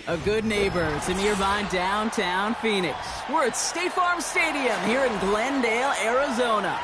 A good neighbor to nearby downtown Phoenix. We're at State Farm Stadium here in Glendale, Arizona.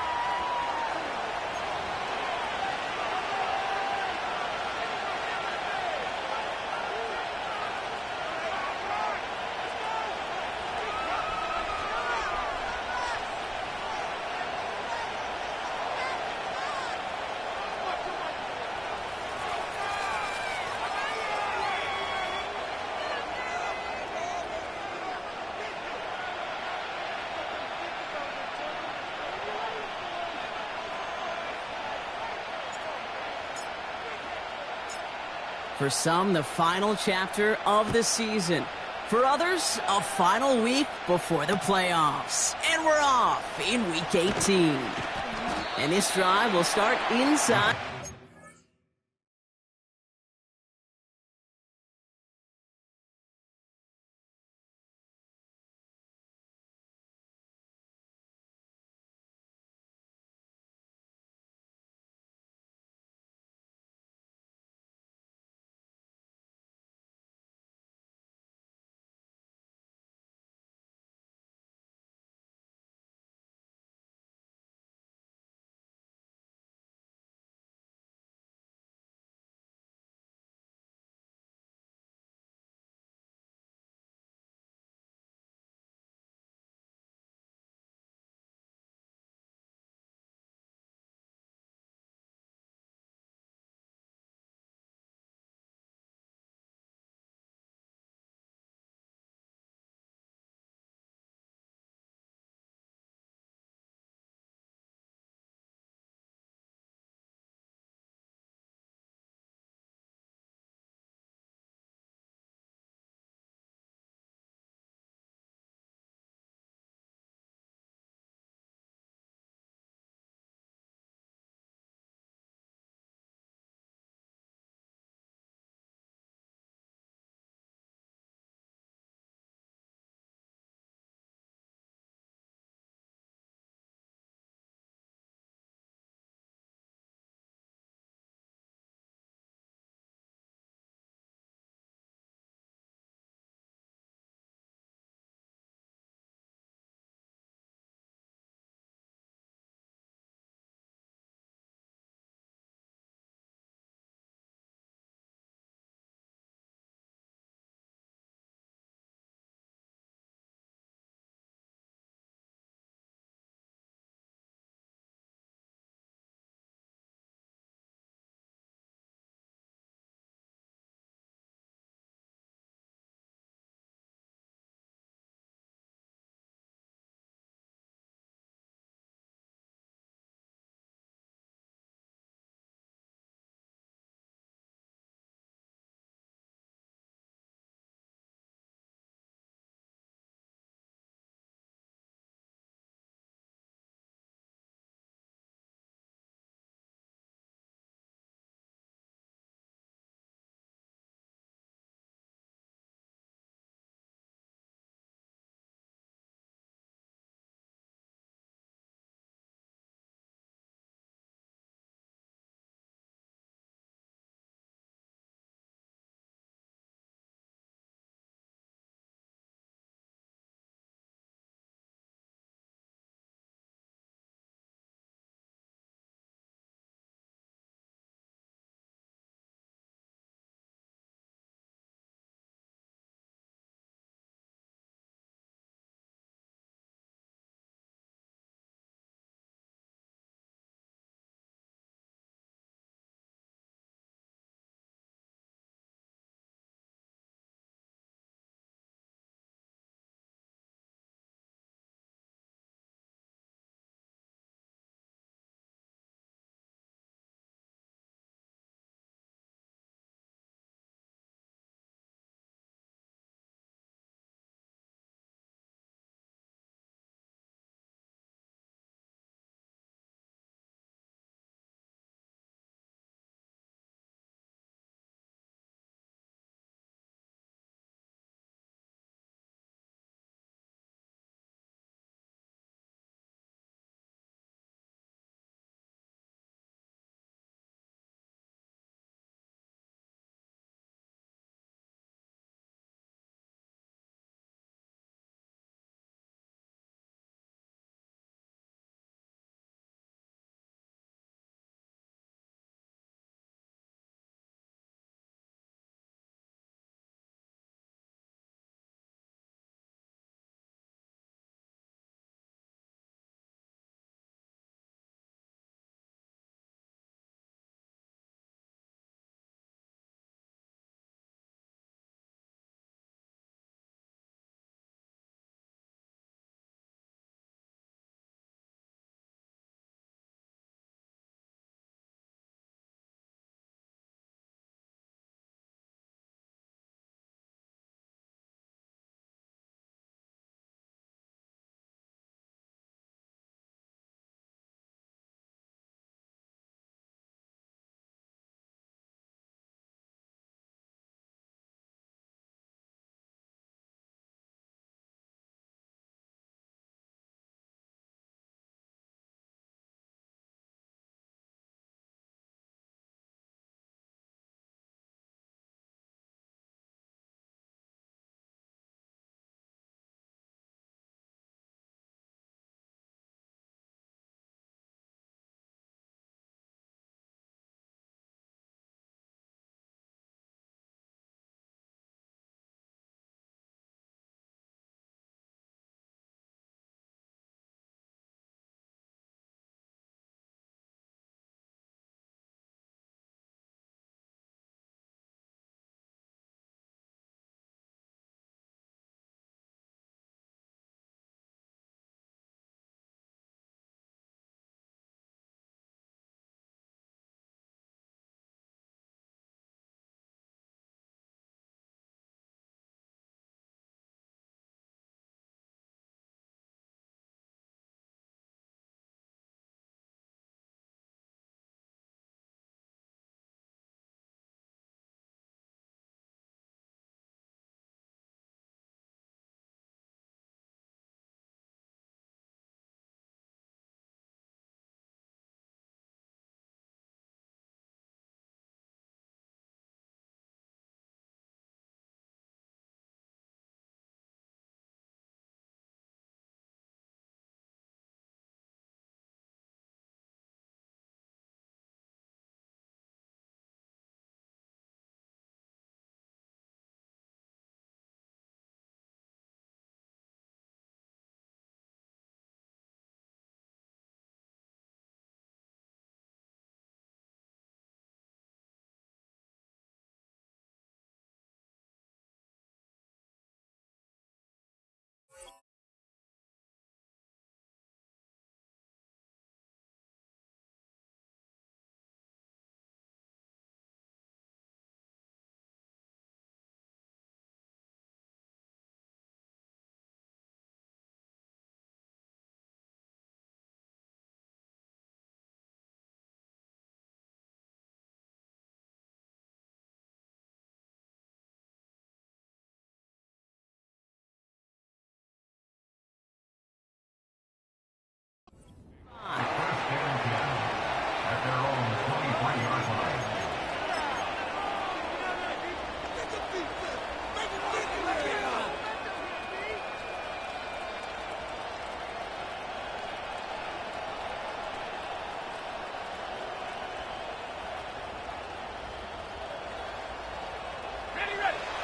For some, the final chapter of the season. For others, a final week before the playoffs. And we're off in Week 18. And this drive will start inside.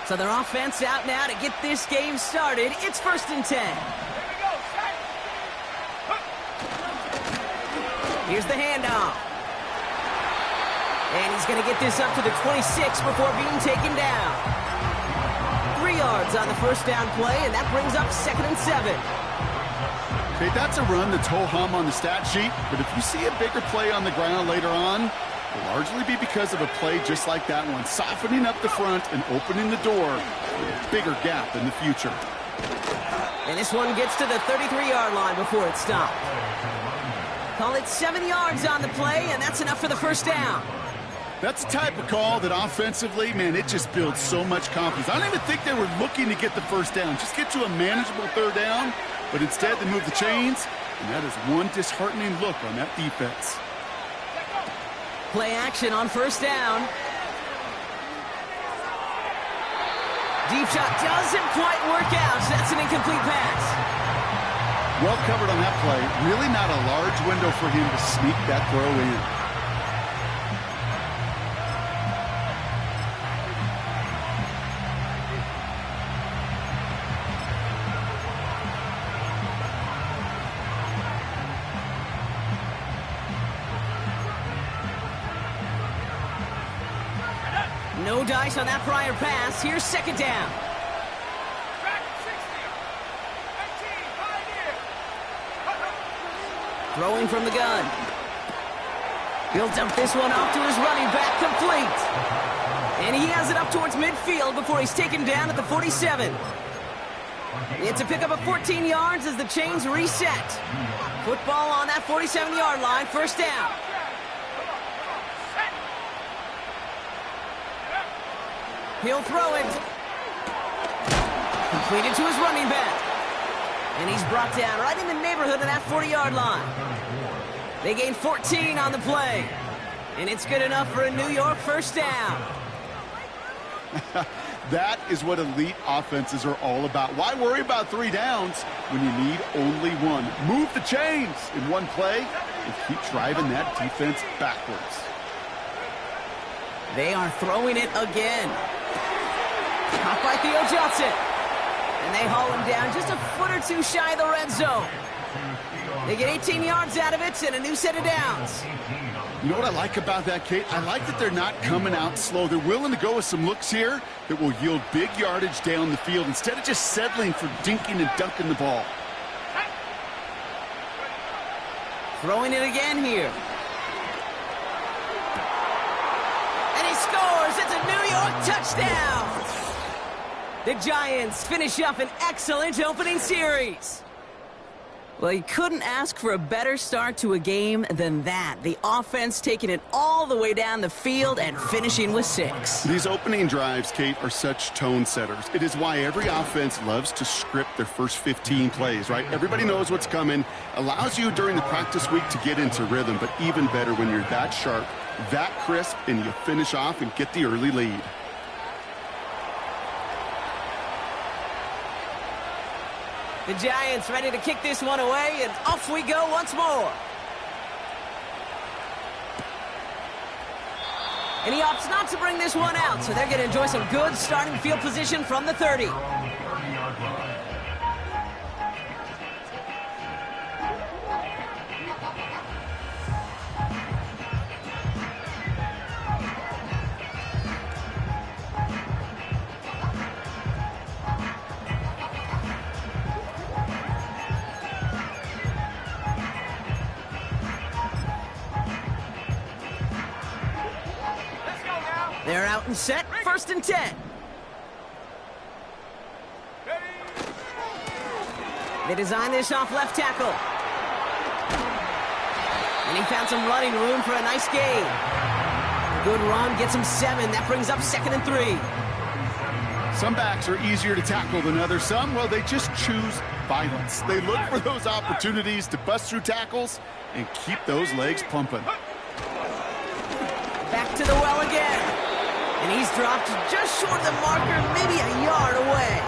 So their offense out now to get this game started. It's 1st and 10. Here's the handoff. And he's going to get this up to the 26 before being taken down. 3 yards on the first down play, and that brings up 2nd and 7. Okay, that's a run that's ho-hum on the stat sheet, but if you see a bigger play on the ground later on, will largely be because of a play just like that one, softening up the front and opening the door for a bigger gap in the future. And this one gets to the 33-yard line before it stopped. Call it 7 yards on the play, and that's enough for the first down. That's the type of call that offensively, man, it just builds so much confidence. I don't even think they were looking to get the first down, just get to a manageable 3rd down, but instead they move the chains, and that is one disheartening look on that defense. Play action on 1st down. Deep shot doesn't quite work out. That's an incomplete pass. Well covered on that play. Really not a large window for him to sneak that throw in. No dice on that prior pass. Here's 2nd down. Throwing from the gun. He'll dump this one off to his running back, complete. And he has it up towards midfield before he's taken down at the 47. It's a pickup of 14 yards as the chains reset. Football on that 47-yard line, 1st down. He'll throw it. Completed to his running back. And he's brought down right in the neighborhood of that 40-yard line. They gain 14 on the play. And it's good enough for a New York first down. That is what elite offenses are all about. Why worry about 3 downs when you need only 1? Move the chains in one play and keep driving that defense backwards. They are throwing it again. Caught by Theo Johnson. And they haul him down just a foot or 2 shy of the red zone. They get 18 yards out of it and a new set of downs. You know what I like about that, Kate? I like that they're not coming out slow. They're willing to go with some looks here that will yield big yardage down the field instead of just settling for dinking and dunking the ball. Throwing it again here. And he scores. It's a New York touchdown. The Giants finish up an excellent opening series. Well, you couldn't ask for a better start to a game than that. The offense taking it all the way down the field and finishing with 6. These opening drives, Kate, are such tone setters. It is why every offense loves to script their first 15 plays, right? Everybody knows what's coming. Allows you during the practice week to get into rhythm, but even better when you're that sharp, that crisp, and you finish off and get the early lead. The Giants ready to kick this one away, and off we go once more. And he opts not to bring this one out, so they're going to enjoy some good starting field position from the 30. They're out and set, 1st and 10. They design this off left tackle. And he found some running room for a nice gain. Good run, gets him 7. That brings up 2nd and 3. Some backs are easier to tackle than others. Some, well, they just choose violence. They look for those opportunities to bust through tackles and keep those legs pumping. Back to the well again. And he's dropped just short of the marker, maybe a yard away.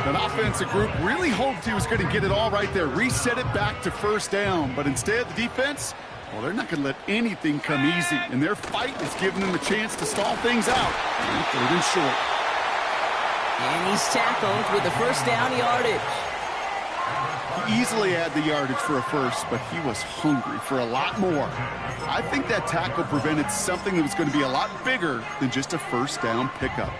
That offensive group really hoped he was going to get it all right there, reset it back to 1st down. But instead, the defense, well, they're not going to let anything come easy. And their fight is giving them a chance to stall things out. And 3rd and short. And he's tackled with the first down yardage. He easily had the yardage for a first, but he was hungry for a lot more. I think that tackle prevented something that was going to be a lot bigger than just a first down pickup.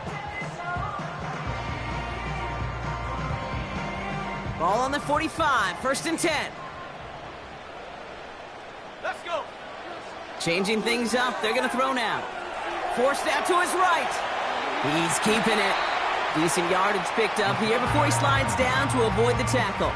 Ball on the 45, 1st and 10. Let's go. Changing things up, they're going to throw now. Forced out to his right. He's keeping it. Decent yardage picked up here before he slides down to avoid the tackle.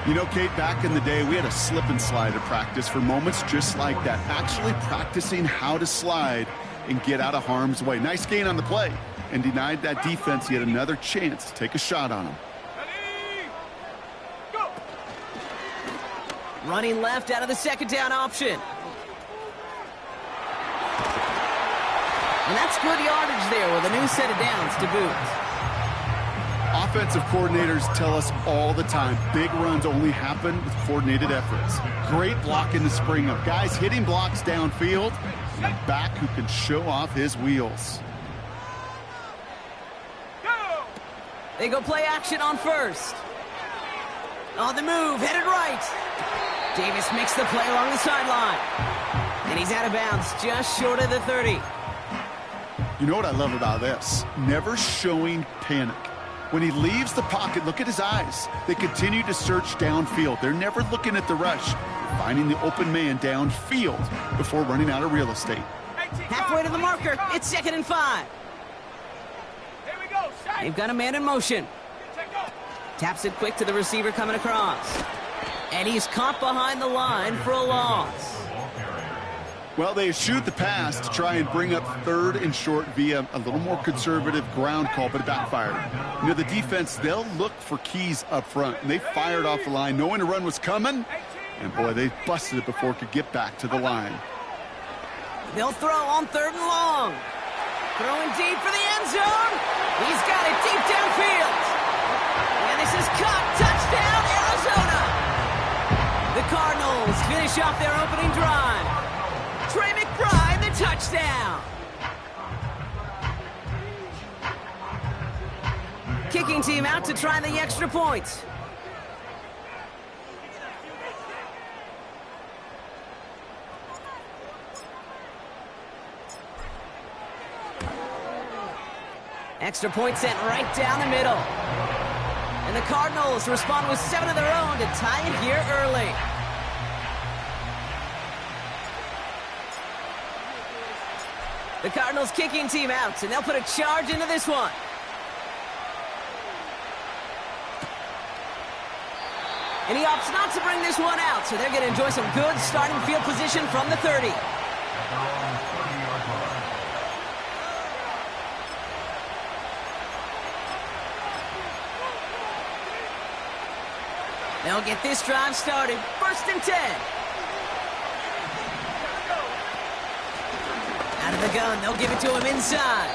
You know, Kate, back in the day, we had a slip and slide at practice for moments just like that. Actually practicing how to slide and get out of harm's way. Nice gain on the play, and denied that defense yet another chance to take a shot on him. Ready? Go. Running left out of the 2nd down option. And that's good yardage there with a new set of downs to boot. Offensive coordinators tell us all the time, big runs only happen with coordinated efforts. Great block in the spring of guys hitting blocks downfield, and a back who can show off his wheels. Go. They go play action on 1st. On the move, headed right. Davis makes the play along the sideline. And he's out of bounds, just short of the 30. You know what I love about this? Never showing panic. When he leaves the pocket, look at his eyes. They continue to search downfield. They're never looking at the rush. They're finding the open man downfield before running out of real estate. Halfway to the marker, it's 2nd and 5. Here we go. They've got a man in motion. Taps it quick to the receiver coming across. And he's caught behind the line for a loss. Well, they eschewed the pass to try and bring up 3rd and short via a little more conservative ground call, but it backfired. You know, the defense, they'll look for keys up front, and they fired off the line knowing the run was coming, and boy, they busted it before it could get back to the line. They'll throw on 3rd and long. Throwing deep for the end zone. He's got it deep downfield. And this is caught. Touchdown, Arizona. The Cardinals finish off their opening drive. Trey McBride, the touchdown. Kicking team out to try the extra point. Extra point sent right down the middle. And the Cardinals respond with 7 of their own to tie it here early. The Cardinals kicking team out, and they'll put a charge into this one. And he opts not to bring this one out, so they're going to enjoy some good starting field position from the 30. They'll get this drive started. 1st and 10. Out of the gun, they'll give it to him inside.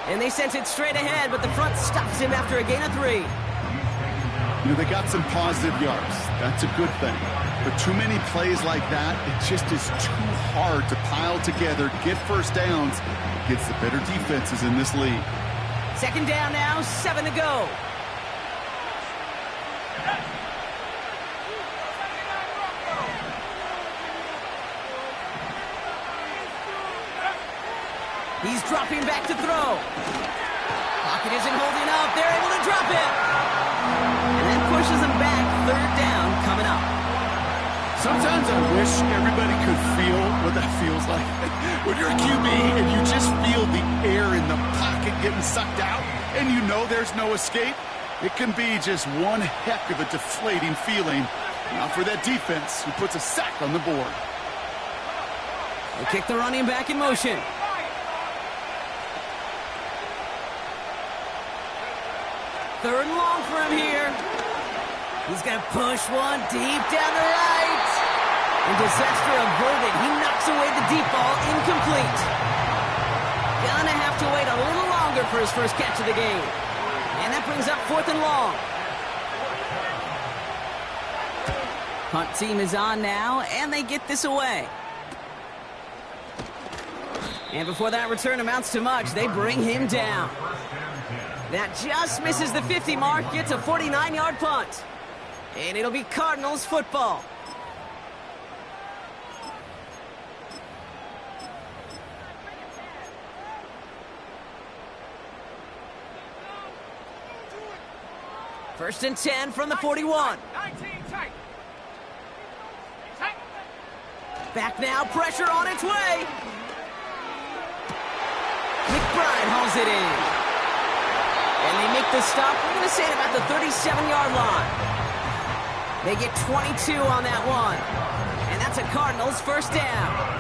And they sent it straight ahead, but the front stops him after a gain of 3. You know, they got some positive yards. That's a good thing. But too many plays like that, it just is too hard to pile together, get first downs against the better defenses in this league. 2nd down now, 7 to go. He's dropping back to throw. Pocket isn't holding up. They're able to drop it. And that pushes him back. 3rd down coming up. Sometimes I wish everybody could feel what that feels like. When you're a QB and you just feel the air in the pocket getting sucked out and you know there's no escape, it can be just one heck of a deflating feeling. Now for that defense who puts a sack on the board. They kick the running back in motion. Third and long for him here. He's going to push one deep down the right. And disaster averted. He knocks away the deep ball, incomplete. Gonna have to wait a little longer for his first catch of the game. And that brings up 4th and long. Punt team is on now, and they get this away. And before that return amounts to much, they bring him down. That just misses the 50 mark, gets a 49-yard punt. And it'll be Cardinals football. First and 10 from the 41. 19 tight. Tight. Back now, pressure on its way. McBride hauls it in. And they make the stop, we're going to say, at about the 37-yard line. They get 22 on that one. And that's a Cardinals first down.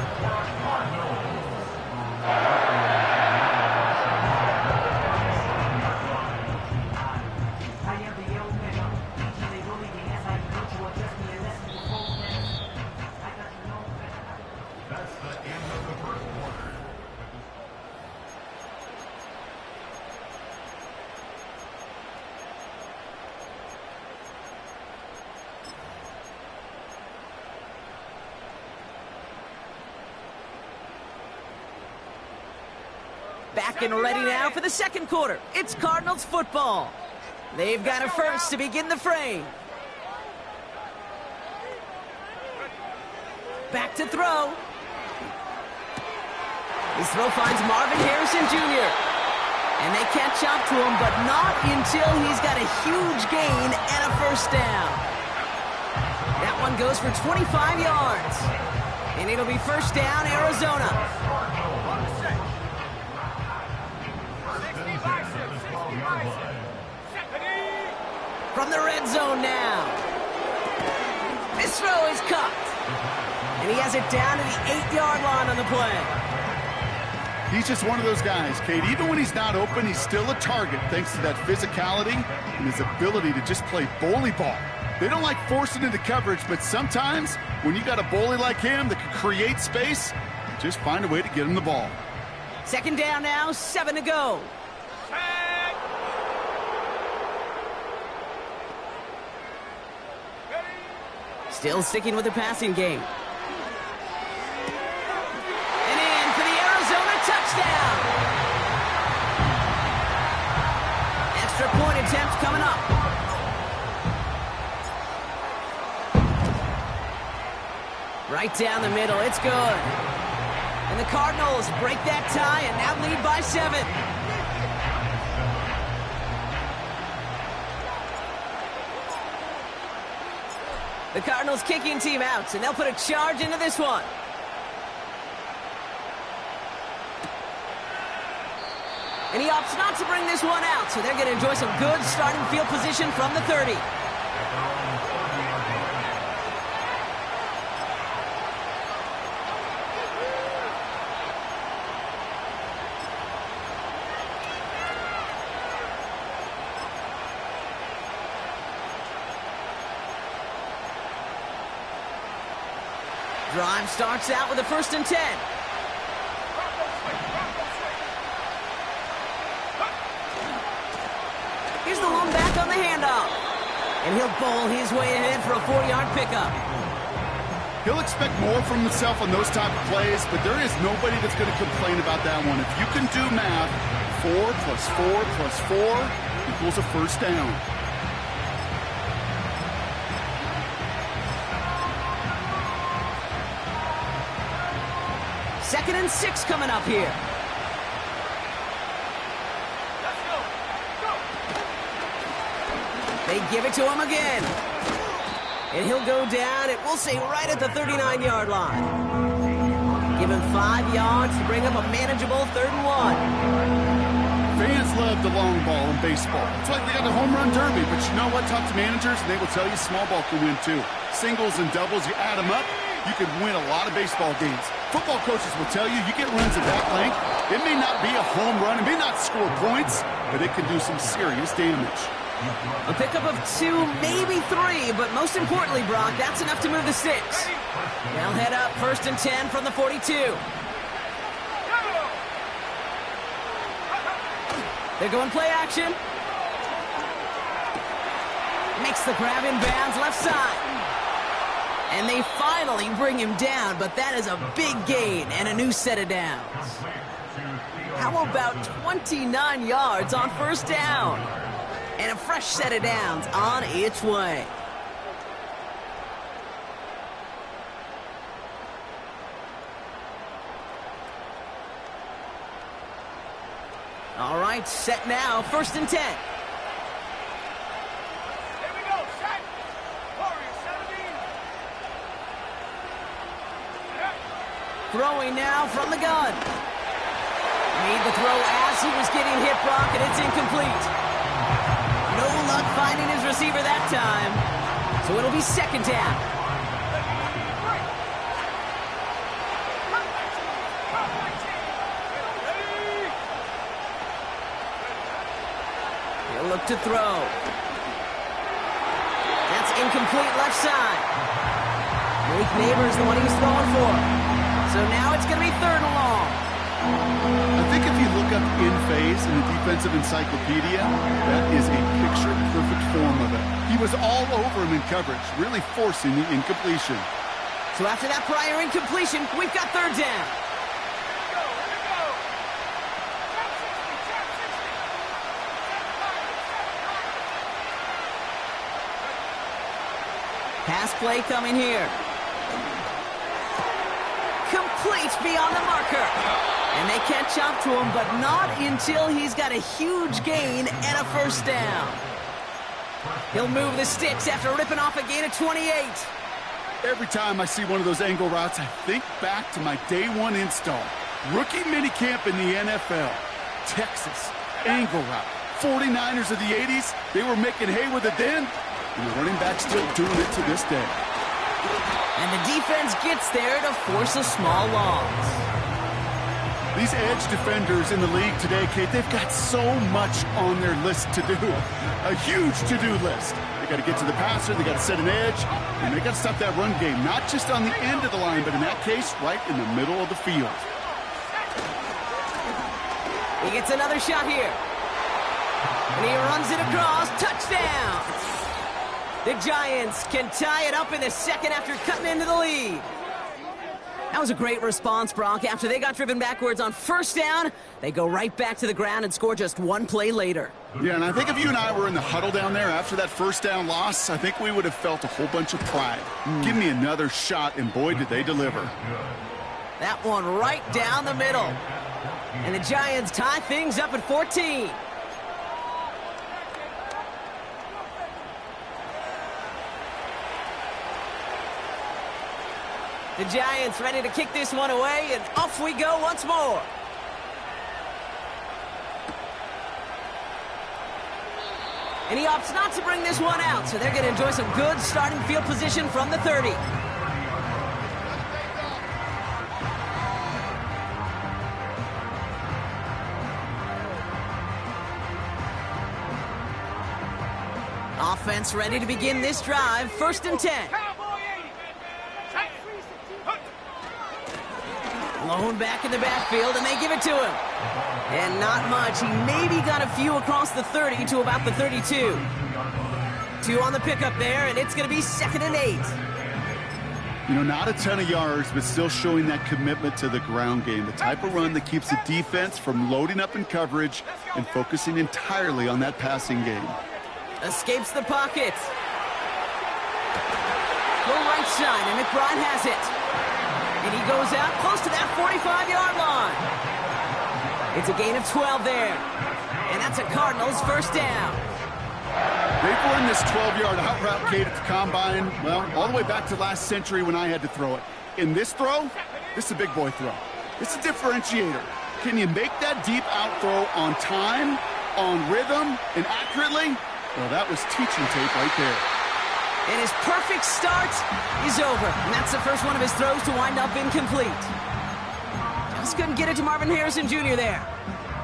Back and ready now for the second quarter. It's Cardinals football. They've got a first to begin the frame. Back to throw. His throw finds Marvin Harrison Jr. And they catch up to him, but not until he's got a huge gain and a first down. That one goes for 25 yards. And it'll be first down, Arizona. From the red zone now. This throw is caught. And he has it down to the 8-yard line on the play. He's just one of those guys, Kate. Even when he's not open, he's still a target thanks to that physicality and his ability to just play bully ball. They don't like forcing into coverage, but sometimes when you got a bully like him that can create space, just find a way to get him the ball. Second down now, 7 to go. Still sticking with the passing game. And in for the Arizona touchdown. Extra point attempt coming up. Right down the middle, it's good. And the Cardinals break that tie and now lead by 7. The Cardinals kicking team out, and they'll put a charge into this one. And he opts not to bring this one out, so they're going to enjoy some good starting field position from the 30. Drive starts out with a first and 10. Here's the one back on the handoff. And he'll bowl his way ahead for a 4-yard pickup. He'll expect more from himself on those type of plays, but there is nobody that's going to complain about that one. If you can do math, 4 plus 4 plus 4 equals a first down. Second and 6 coming up here. Let's go. Go. They give it to him again. And he'll go down, it will say right at the 39-yard line. Give him 5 yards to bring up a manageable 3rd and 1. Fans love the long ball in baseball. It's like they got the home run derby, but you know what? Talk to managers, and they will tell you small ball can win too. Singles and doubles, you add them up, you can win a lot of baseball games. Football coaches will tell you, you get runs at that length, it may not be a home run, it may not score points, but it can do some serious damage. A pickup of 2, maybe 3, but most importantly, Brock, that's enough to move the sticks. They'll head up first and 10 from the 42. They're going play action. Makes the grab in bounds left side. And they finally bring him down, but that is a big gain and a new set of downs. How about 29 yards on first down? And a fresh set of downs on its way. All right, set now, 1st and 10. Here we go, set. Warrior 17. Throwing now from the gun. Made the throw as he was getting hit, Brock, and it's incomplete. No luck finding his receiver that time. So it'll be 2nd down. He'll look to throw. That's incomplete left side. Malik Neighbors the one he was throwing for. So now it's going to be 3rd and long. I think if you look up in phase in the defensive encyclopedia, that is a picture-perfect form of it. He was all over him in coverage, really forcing the incompletion. So after that prior incompletion, we've got 3rd down. Pass play coming here. Complete beyond the marker. And they catch up to him, but not until he's got a huge gain and a 1st down. He'll move the sticks after ripping off a gain of 28. Every time I see one of those angle routes, I think back to my day 1 install. Rookie minicamp in the NFL. Texas, angle route. 49ers of the 80s, they were making hay with it then, and the running back's still doing it to this day. And the defense gets there to force a small loss. These edge defenders in the league today, Kate, they've got so much on their list to do. A huge to-do list. They got to get to the passer, they got to set an edge, and they got to stop that run game. Not just on the end of the line, but in that case, right in the middle of the field. He gets another shot here. And he runs it across. Touchdown! The Giants can tie it up in the 2nd after cutting into the lead. That was a great response, Brock. After they got driven backwards on 1st down, they go right back to the ground and score just 1 play later. Yeah, and I think if you and I were in the huddle down there after that 1st down loss, I think we would have felt a whole bunch of pride. Give me another shot, and boy, did they deliver. That one right down the middle. And the Giants tie things up at 14. The Giants ready to kick this one away, and off we go once more. And he opts not to bring this one out, so they're going to enjoy some good starting field position from the 30. Offense ready to begin this drive, 1st and 10. Blown back in the backfield, and they give it to him. And not much. He maybe got a few across the 30 to about the 32. 2 on the pickup there, and it's going to be 2nd and 8. You know, not a ton of yards, but still showing that commitment to the ground game. The type of run that keeps the defense from loading up in coverage and focusing entirely on that passing game. Escapes the pocket. Go right side, and McBride has it. And he goes out close to that 45-yard line. It's a gain of 12 there. And that's a Cardinals 1st down. They've run this 12-yard out route, Kate, at the combine, well, all the way back to last century when I had to throw it. In this throw, this is a big boy throw. It's a differentiator. Can you make that deep out throw on time, on rhythm, and accurately? Well, that was teaching tape right there. And his perfect start is over. And that's the first one of his throws to wind up incomplete. Just couldn't get it to Marvin Harrison Jr. there.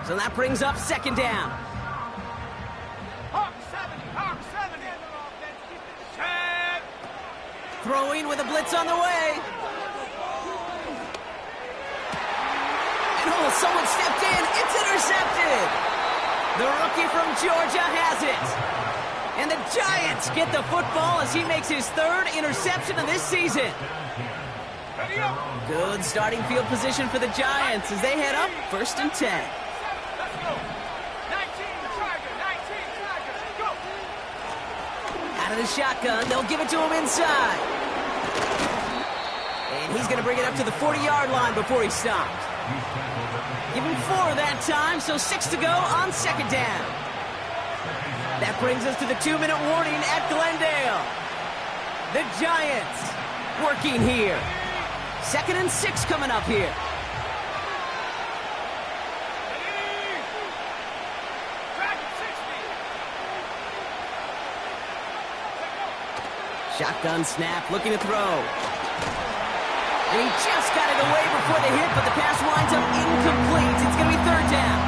So that brings up 2nd down. Hawk 70. Set. Throwing with a blitz on the way. And oh, someone stepped in. It's intercepted. The rookie from Georgia has it. And the Giants get the football as he makes his 3rd interception of this season. Ready up. Good starting field position for the Giants as they head up 1st and 10. Let's go. 19, Tiger, 19, Tiger. Go. Out of the shotgun, they'll give it to him inside. And he's going to bring it up to the 40-yard line before he stops. Give him 4 that time, so 6 to go on 2nd down. That brings us to the 2-minute warning at Glendale. The Giants working here. 2nd and 6 coming up here. Ready. Dragon 60. Shotgun snap, looking to throw. And he just got it away before the hit, but the pass winds up incomplete. It's going to be 3rd down.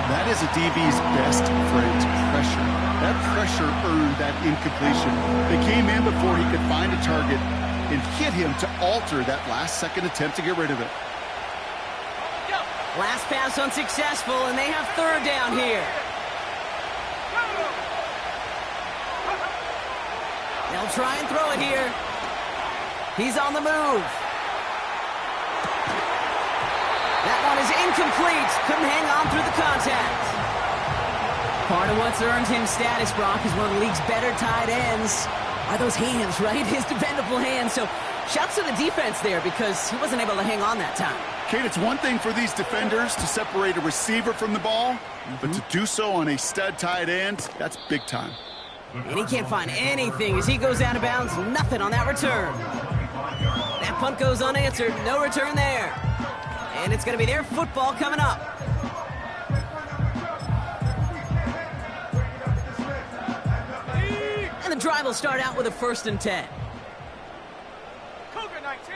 That is a DB's best friend, pressure. That pressure earned that incompletion. They came in before he could find a target and hit him to alter that last-second attempt to get rid of it. Go. Last pass unsuccessful, and they have 3rd down here. They'll try and throw it here. He's on the move. That one is incomplete. Couldn't hang on through the contact. Part of what's earned him status, Brock, is one of the league's better tight ends. Are those hands, right? His dependable hands. So shouts to the defense there because he wasn't able to hang on that time. Kate, it's one thing for these defenders to separate a receiver from the ball, but to do so on a stud tight end, that's big time. And he can't find anything as he goes out of bounds. Nothing on that return. That punt goes unanswered. No return there. And it's going to be their football coming up. And the drive will start out with a 1st and 10. Cougar 19.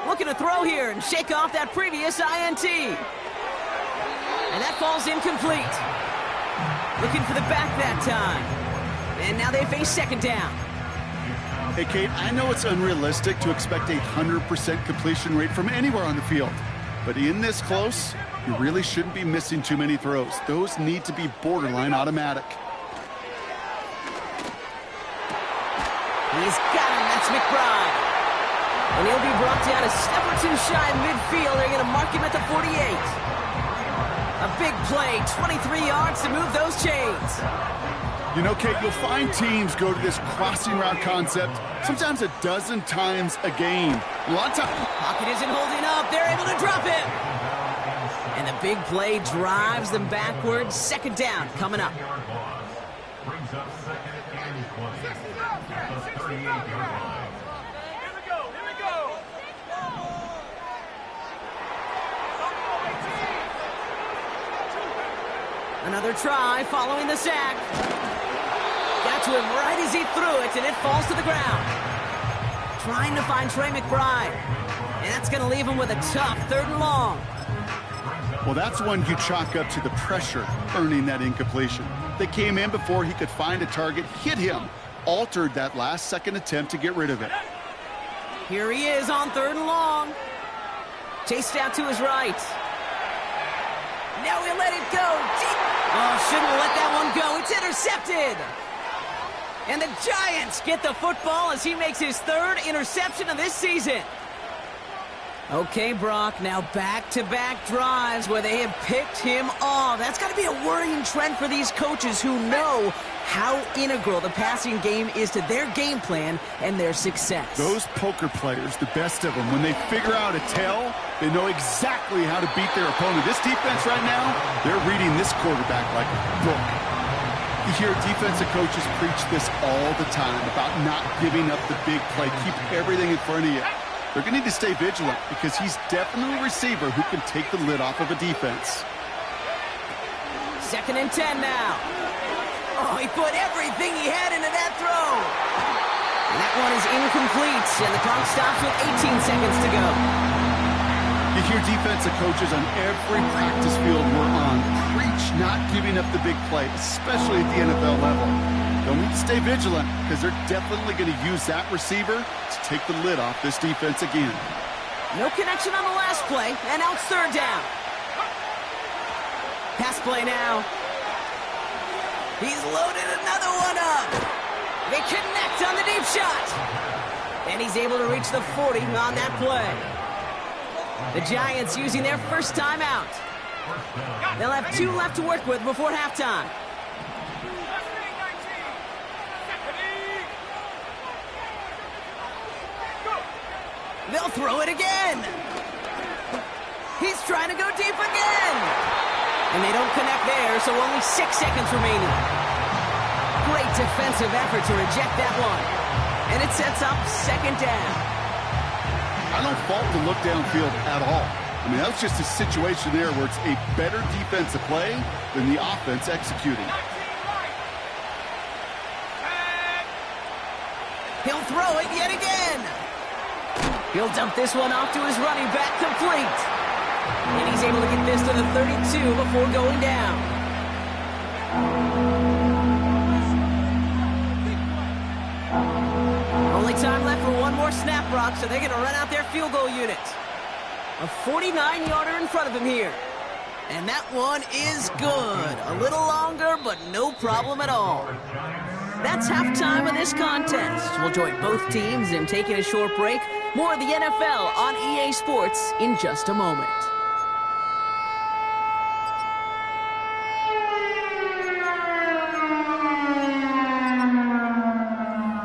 Looking to throw here and shake off that previous INT. And that falls incomplete. Looking for the back that time. And now they face 2nd down. Hey, Kate, I know it's unrealistic to expect a 100% completion rate from anywhere on the field. But in this close, you really shouldn't be missing too many throws. Those need to be borderline automatic. He's got him. That's McBride. And he'll be brought down a step or 2 shy of midfield. They're going to mark him at the 48. A big play, 23 yards to move those chains. You know, Kate, you'll find teams go to this crossing route concept sometimes a dozen times a game. A lot of times. Pocket isn't holding up. They're able to drop it. And the big play drives them backwards. 2nd down coming up. 60 Here we go. Here we go. Another try following the sack. Got to him right as he threw it, and it falls to the ground. Trying to find Trey McBride. And that's going to leave him with a tough 3rd and long. Well, that's one you chalk up to the pressure earning that incompletion. They came in before he could find a target, hit him, altered that last-second attempt to get rid of it. Here he is on 3rd and long. Chased out to his right. Now he'll let it go. Oh, shouldn't have let that one go. It's intercepted. And the Giants get the football as he makes his 3rd interception of this season. Okay, Brock, now back-to-back drives where they have picked him off. That's got to be a worrying trend for these coaches who know how integral the passing game is to their game plan and their success. Those poker players, the best of them, when they figure out a tell, they know exactly how to beat their opponent. This defense right now, they're reading this quarterback like a book. You hear defensive coaches preach this all the time about not giving up the big play. Keep everything in front of you. They're going to need to stay vigilant because he's definitely a receiver who can take the lid off of a defense. 2nd and 10 now. Oh, he put everything he had into that throw. And that one is incomplete, and the clock stops with 18 seconds to go. You hear defensive coaches on every practice field we're on preach not giving up the big play, especially at the NFL level. They'll need to stay vigilant because they're definitely going to use that receiver to take the lid off this defense again. No connection on the last play, and now it's 3rd down. Pass play now. He's loaded another one up. They connect on the deep shot. And he's able to reach the 40 on that play. The Giants using their first timeout. They'll have 2 left to work with before halftime. They'll throw it again. He's trying to go deep again. And they don't connect there, so only 6 seconds remaining. Great defensive effort to reject that one. And it sets up second down. I don't fault the look downfield at all. I mean, that's just a situation there where it's a better defensive play than the offense executing. He'll throw it yet again. He'll dump this one off to his running back, complete. And he's able to get this to the 32 before going down. Only time left for one more snap, Brock, so they're going to run out their field goal unit. A 49-yarder in front of him here. And that one is good. A little longer, but no problem at all. That's halftime of this contest. We'll join both teams in taking a short break. More of the NFL on EA Sports in just a moment.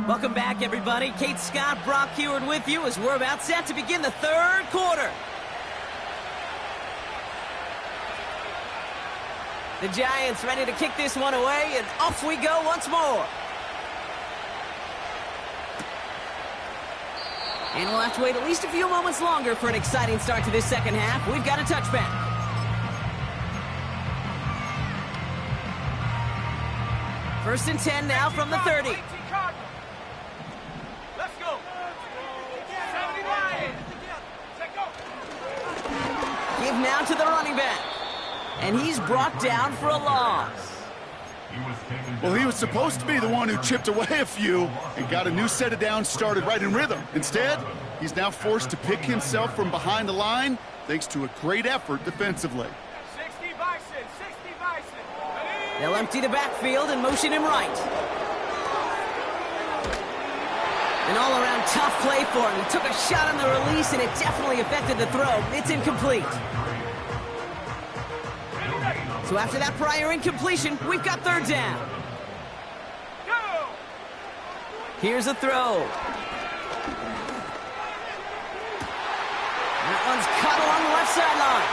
Welcome back, everybody. Kate Scott, Brock Huard with you as we're about set to begin the third quarter. The Giants ready to kick this one away, and off we go once more. And we'll have to wait at least a few moments longer for an exciting start to this second half. We've got a touchback. First and 10 now from the 30. Let's go. 79. Give now to the running back. And he's brought down for a loss. Well, he was supposed to be the one who chipped away a few and got a new set of downs started right in rhythm. Instead, he's now forced to pick himself from behind the line thanks to a great effort defensively. 60 Bison, 60 Bison. They'll empty the backfield and motion him right. An all-around tough play for him. He took a shot on the release, and it definitely affected the throw. It's incomplete. So after that prior incompletion, we've got third down. Go. Here's a throw. That one's cut along the left sideline.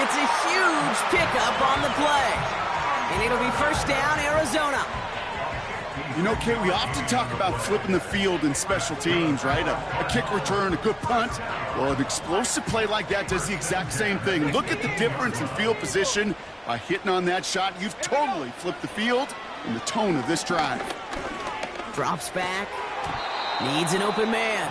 It's a huge pickup on the play. And it'll be first down, Arizona. You know, Kate, we often talk about flipping the field in special teams, right? A kick return, a good punt. Well, an explosive play like that does the exact same thing. Look at the difference in field position. By hitting on that shot, you've totally flipped the field and the tone of this drive. Drops back. Needs an open man.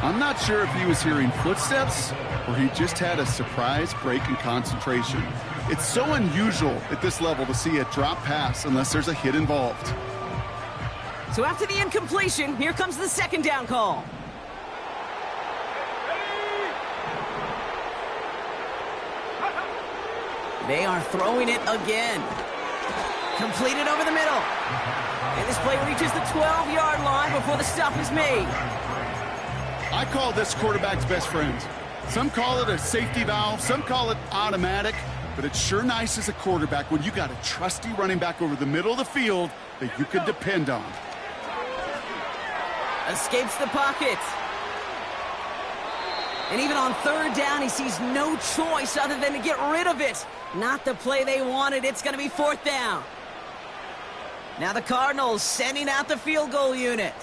I'm not sure if he was hearing footsteps or he just had a surprise break in concentration. It's so unusual at this level to see a drop pass unless there's a hit involved. So after the incompletion, here comes the second down call. They are throwing it again. Completed over the middle. And this play reaches the 12-yard line before the stop is made. I call this quarterback's best friend. Some call it a safety valve, some call it automatic, but it's sure nice as a quarterback when you got a trusty running back over the middle of the field that you can depend on. Escapes the pocket. And even on third down, he sees no choice other than to get rid of it. Not the play they wanted. It's going to be fourth down. Now the Cardinals sending out the field goal unit.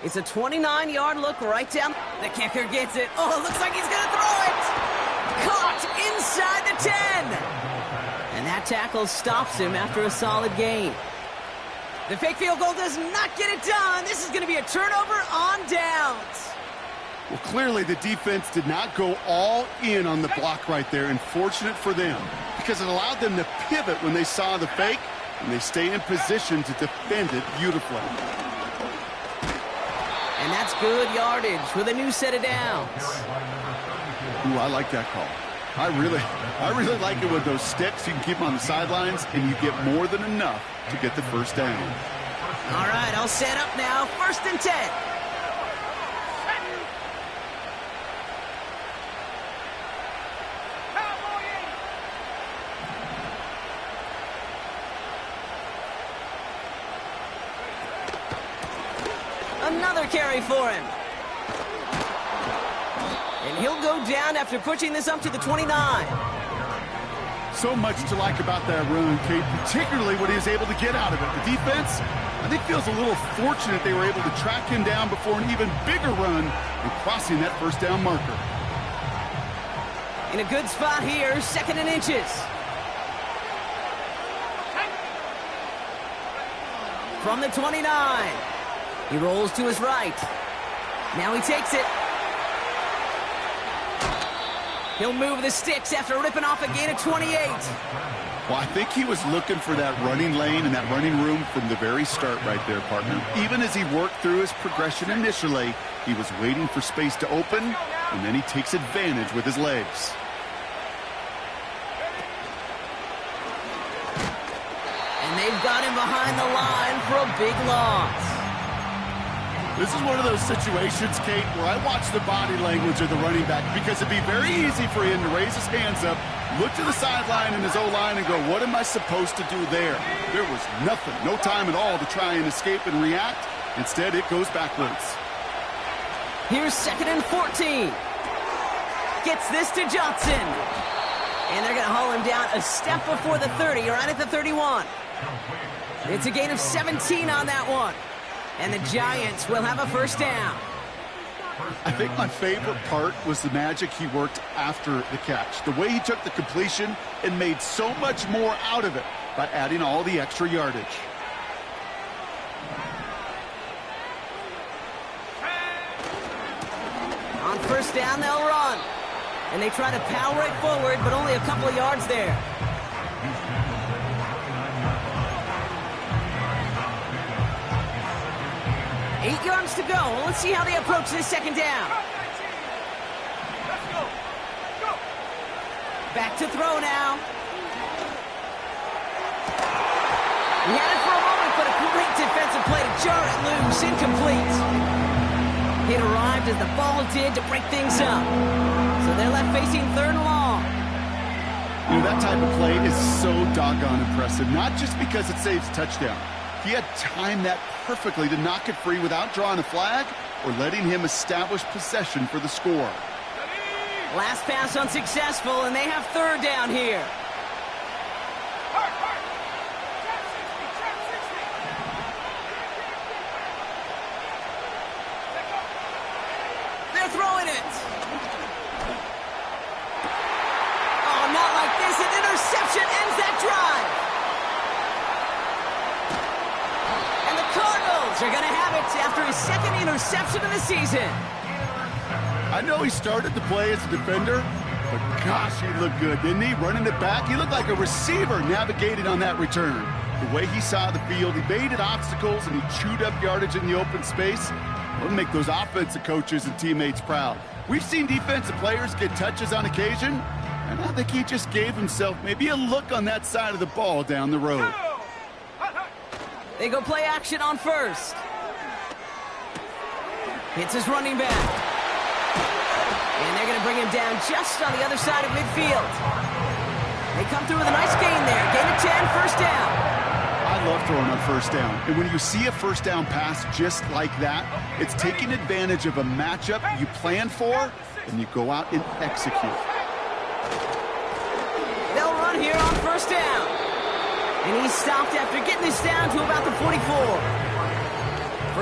It's a 29-yard look right down. The kicker gets it. Oh, it looks like he's going to throw it. Caught inside the 10. And that tackle stops him after a solid gain. The fake field goal does not get it done. This is going to be a turnover on downs. Well, clearly the defense did not go all in on the block right there, and fortunate for them because it allowed them to pivot when they saw the fake, and they stay in position to defend it beautifully. And that's good yardage with a new set of downs. Ooh, I like that call. I really like it with those sticks. You can keep them on the sidelines, and you get more than enough to get the first down. All right, all set up now. 1st and 10. Another carry for him. And he'll go down after pushing this up to the 29. So much to like about that run, Kate, particularly what he was able to get out of it. The defense, I think, feels a little fortunate they were able to track him down before an even bigger run and crossing that 1st down marker. In a good spot here, 2nd and inches. From the 29. He rolls to his right. Now he takes it. He'll move the sticks after ripping off a gain of 28. Well, I think he was looking for that running lane and that running room from the very start right there, partner. Even as he worked through his progression initially, he was waiting for space to open, and then he takes advantage with his legs. And they've got him behind the line for a big loss. This is one of those situations, Kate, where I watch the body language of the running back because it'd be very easy for him to raise his hands up, look to the sideline in his O-line and go, what am I supposed to do there? There was nothing, no time at all to try and escape and react. Instead, it goes backwards. Here's 2nd and 14. Gets this to Johnson. And they're going to haul him down a step before the 30, right at the 31. It's a gain of 17 on that one. And the Giants will have a 1st down. I think my favorite part was the magic he worked after the catch. The way he took the completion and made so much more out of it by adding all the extra yardage. On 1st down, they'll run. And they try to power right forward, but only a couple of yards there. Eight yards to go. Well, let's see how they approach this 2nd down. Let's go. Go. Back to throw now. He had it for a moment, but a great defensive play to jar it loose. Incomplete. It arrived as the ball did to break things up. So they're left facing 3rd and long. You know, that type of play is so doggone impressive, not just because it saves a touchdown. He had timed that perfectly to knock it free without drawing a flag or letting him establish possession for the score. Last pass unsuccessful, and they have 3rd down here. They're throwing it. Oh, not like this. An interception ends that drive. Cardinals are going to have it after his 2nd interception of the season. I know he started the play as a defender, but gosh, he looked good, didn't he? Running it back, he looked like a receiver navigating on that return. The way he saw the field, he baited obstacles and he chewed up yardage in the open space. It'll make those offensive coaches and teammates proud. We've seen defensive players get touches on occasion, and I think he just gave himself maybe a look on that side of the ball down the road. They go play action on 1st. Hits his running back. And they're going to bring him down just on the other side of midfield. They come through with a nice gain there. Gain of 10, 1st down. I love throwing on 1st down. And when you see a 1st down pass just like that, it's taking advantage of a matchup you plan for, and you go out and execute. They'll run here on 1st down. And he's stopped after getting this down to about the 44.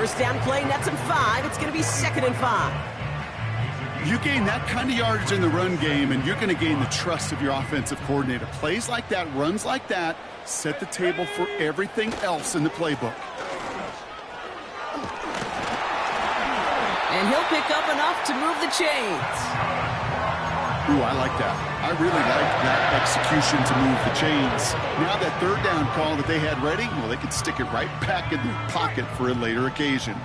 1st down play nets him 5. It's going to be 2nd and 5. You gain that kind of yardage in the run game, and you're going to gain the trust of your offensive coordinator. Plays like that, runs like that, set the table for everything else in the playbook. And he'll pick up enough to move the chains. Ooh, I like that. I really like that execution to move the chains. Now that 3rd down call that they had ready, well, they could stick it right back in their pocket for a later occasion.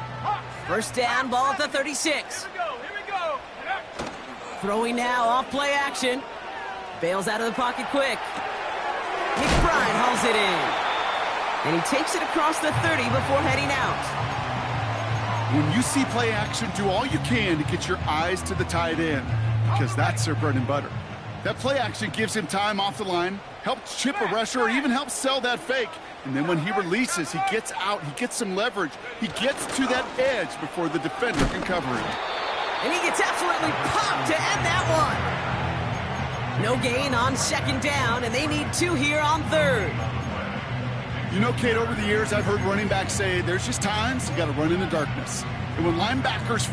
1st down, ball at the 36. Here we go. Throwing now, off play action. Bails out of the pocket quick. McBride hauls it in. And he takes it across the 30 before heading out. When you see play action, do all you can to get your eyes to the tight end, because that's their bread and butter. That play action gives him time off the line, helps chip a rusher, or even helps sell that fake. And then when he releases, he gets out, he gets some leverage. He gets to that edge before the defender can cover him. And he gets absolutely popped to end that one. No gain on second down, and they need 2 here on third. You know, Kate, over the years, I've heard running backs say there's just times you got to run in the darkness. And when linebackers